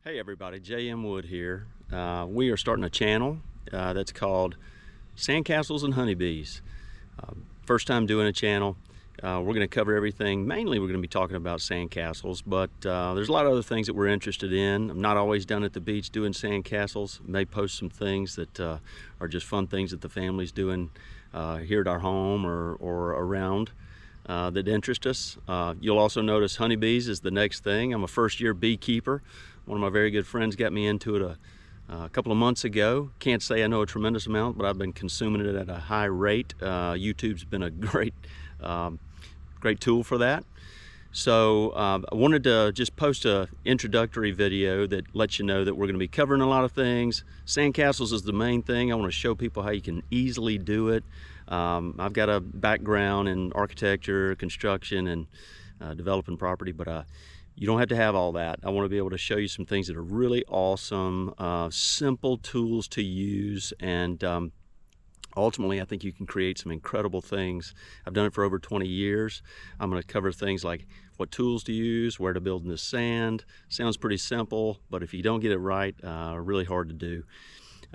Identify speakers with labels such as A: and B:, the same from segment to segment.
A: Hey everybody, J.M. Wood here. We are starting a channel that's called Sandcastles and Honeybees. First time doing a channel. We're going to cover everything. Mainly we're going to be talking about sandcastles, but there's a lot of other things that we're interested in. I'm not always down at the beach doing sandcastles. May post some things that are just fun things that the family's doing here at our home or around that interest us. You'll also notice honeybees is the next thing. I'm a first-year beekeeper. One of my very good friends got me into it a couple of months ago. Can't say I know a tremendous amount, but I've been consuming it at a high rate. YouTube's been a great tool for that. So I wanted to just post an introductory video that lets you know that we're going to be covering a lot of things. Sandcastles is the main thing. I want to show people how you can easily do it. I've got a background in architecture, construction, and developing property, but you don't have to have all that. I want to be able to show you some things that are really awesome, simple tools to use, and ultimately I think you can create some incredible things. I've done it for over 20 years. I'm going to cover things like what tools to use, where to build in the sand. Sounds pretty simple, but if you don't get it right, really hard to do.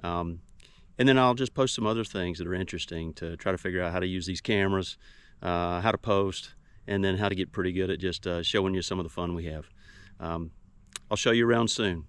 A: And then I'll just post some other things that are interesting to try to figure out how to use these cameras, how to post, and then how to get pretty good at just showing you some of the fun we have. I'll show you around soon.